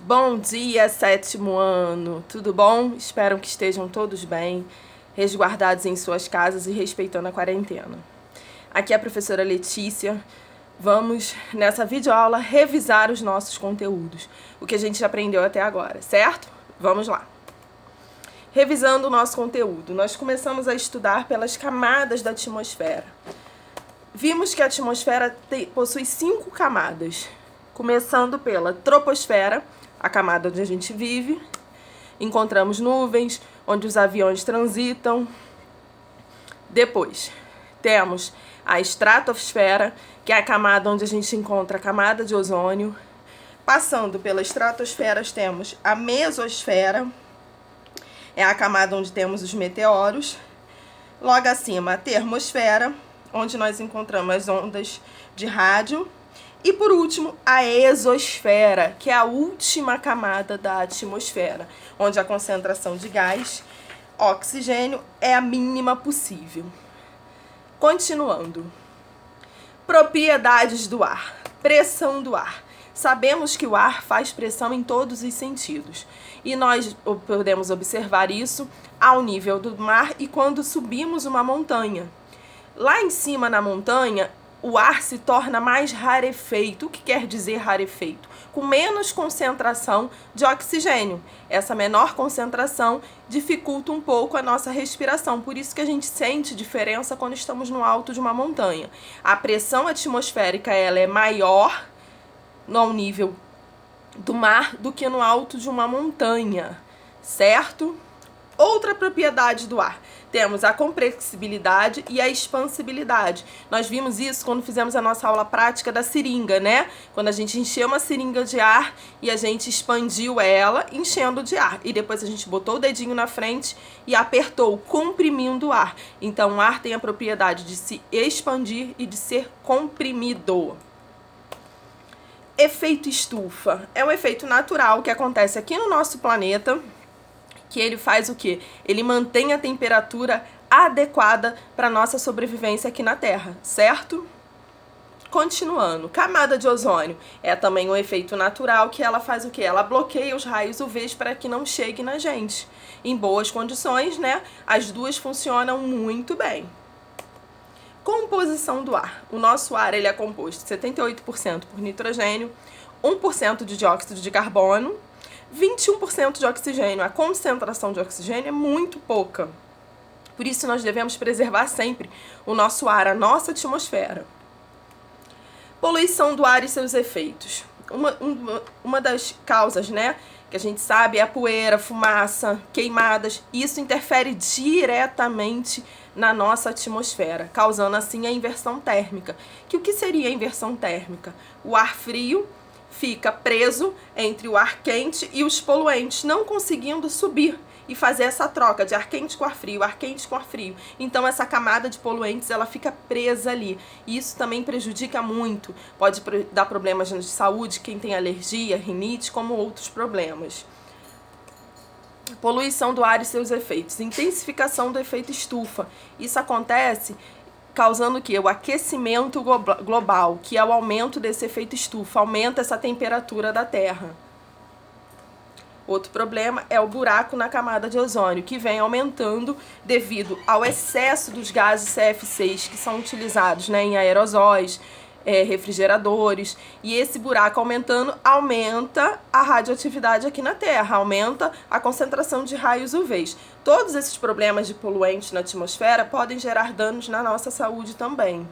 Bom dia, sétimo ano, tudo bom? Espero que estejam todos bem, resguardados em suas casas e respeitando a quarentena. Aqui é a professora Letícia. Vamos, nessa videoaula, revisar os nossos conteúdos, o que a gente aprendeu até agora, certo? Vamos lá. Revisando o nosso conteúdo, nós começamos a estudar pelas camadas da atmosfera. Vimos que a atmosfera possui 5 camadas, começando pela troposfera, a camada onde a gente vive. Encontramos nuvens, onde os aviões transitam. Depois, temos a estratosfera, que é a camada onde a gente encontra a camada de ozônio. Passando pela estratosfera, temos a mesosfera, é a camada onde temos os meteoros. Logo acima, a termosfera, onde nós encontramos as ondas de rádio. E por último, a exosfera, que é a última camada da atmosfera, onde a concentração de gás, oxigênio, é a mínima possível. Continuando. Propriedades do ar. Pressão do ar. Sabemos que o ar faz pressão em todos os sentidos. E nós podemos observar isso ao nível do mar e quando subimos uma montanha. Lá em cima na montanha, o ar se torna mais rarefeito. O que quer dizer rarefeito? Com menos concentração de oxigênio. Essa menor concentração dificulta um pouco a nossa respiração. Por isso que a gente sente diferença quando estamos no alto de uma montanha. A pressão atmosférica ela é maior no nível do mar do que no alto de uma montanha, certo? Outra propriedade do ar. Temos a compressibilidade e a expansibilidade. Nós vimos isso quando fizemos a nossa aula prática da seringa, né? Quando a gente encheu uma seringa de ar e a gente expandiu ela enchendo de ar. E depois a gente botou o dedinho na frente e apertou, comprimindo o ar. Então o ar tem a propriedade de se expandir e de ser comprimido. Efeito estufa. É um efeito natural que acontece aqui no nosso planeta, que ele faz o quê? Ele mantém a temperatura adequada para a nossa sobrevivência aqui na Terra, certo? Continuando, camada de ozônio é também um efeito natural que ela faz o quê? Ela bloqueia os raios UV para que não chegue na gente. Em boas condições, né? As duas funcionam muito bem. Composição do ar. O nosso ar ele é composto 78% por nitrogênio, 1% de dióxido de carbono, 21% de oxigênio. A concentração de oxigênio é muito pouca. Por isso nós devemos preservar sempre o nosso ar, a nossa atmosfera. Poluição do ar e seus efeitos. Uma das causas, né, que a gente sabe é a poeira, fumaça, queimadas. Isso interfere diretamente na nossa atmosfera, causando assim a inversão térmica. O que seria a inversão térmica? O ar frio fica preso entre o ar quente e os poluentes, não conseguindo subir e fazer essa troca de ar quente com ar frio, ar quente com ar frio. Então essa camada de poluentes ela fica presa ali. E isso também prejudica muito. Pode dar problemas de saúde, quem tem alergia, rinite, como outros problemas. Poluição do ar e seus efeitos. Intensificação do efeito estufa. Isso acontece causando o quê? O aquecimento global, que é o aumento desse efeito estufa, aumenta essa temperatura da Terra. Outro problema é o buraco na camada de ozônio, que vem aumentando devido ao excesso dos gases CF6 que são utilizados, né, em aerosóis, refrigeradores, e esse buraco aumentando aumenta a radioatividade aqui na Terra, aumenta a concentração de raios UV. Todos esses problemas de poluentes na atmosfera podem gerar danos na nossa saúde também.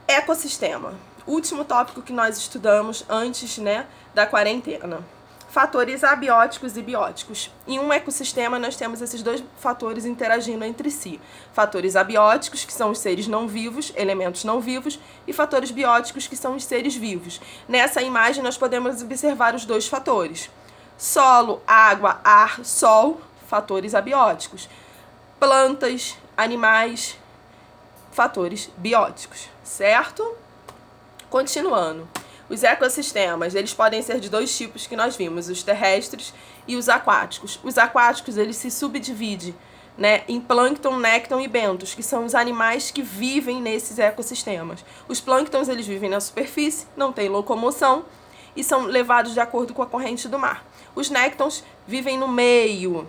Ecossistema. Último tópico que nós estudamos antes, né, da quarentena. Fatores abióticos e bióticos. Em um ecossistema, nós temos esses dois fatores interagindo entre si. Fatores abióticos, que são os seres não vivos, elementos não vivos, e fatores bióticos, que são os seres vivos. Nessa imagem, nós podemos observar os dois fatores. Solo, água, ar, sol, fatores abióticos. Plantas, animais, fatores bióticos, certo? Continuando. Os ecossistemas, eles podem ser de dois tipos que nós vimos, os terrestres e os aquáticos. Os aquáticos, eles se subdividem, né, em plâncton, nécton e bentos, que são os animais que vivem nesses ecossistemas. Os plânctons, eles vivem na superfície, não têm locomoção, e são levados de acordo com a corrente do mar. Os néctons vivem no meio,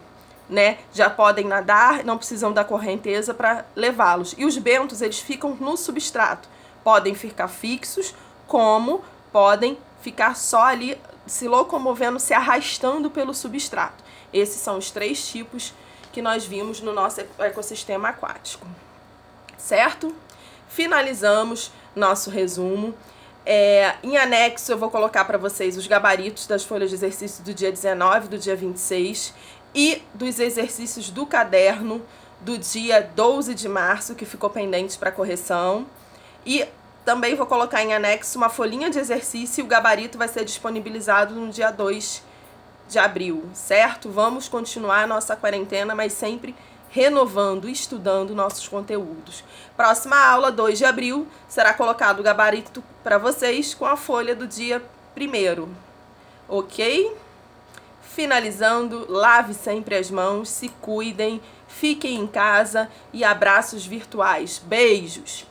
né? Já podem nadar, não precisam da correnteza para levá-los. E os bentos, eles ficam no substrato. Podem ficar fixos, como podem ficar só ali se locomovendo, se arrastando pelo substrato. Esses são os 3 tipos que nós vimos no nosso ecossistema aquático. Certo? Finalizamos nosso resumo. Em anexo eu vou colocar para vocês os gabaritos das folhas de exercício do dia 19, do dia 26 e dos exercícios do caderno do dia 12 de março, que ficou pendente para correção. E também vou colocar em anexo uma folhinha de exercício e o gabarito vai ser disponibilizado no dia 2 de abril, certo? Vamos continuar a nossa quarentena, mas sempre renovando, estudando nossos conteúdos. Próxima aula, 2 de abril, será colocado o gabarito para vocês com a folha do dia 1º, ok? Finalizando, lave sempre as mãos, se cuidem, fiquem em casa e abraços virtuais. Beijos!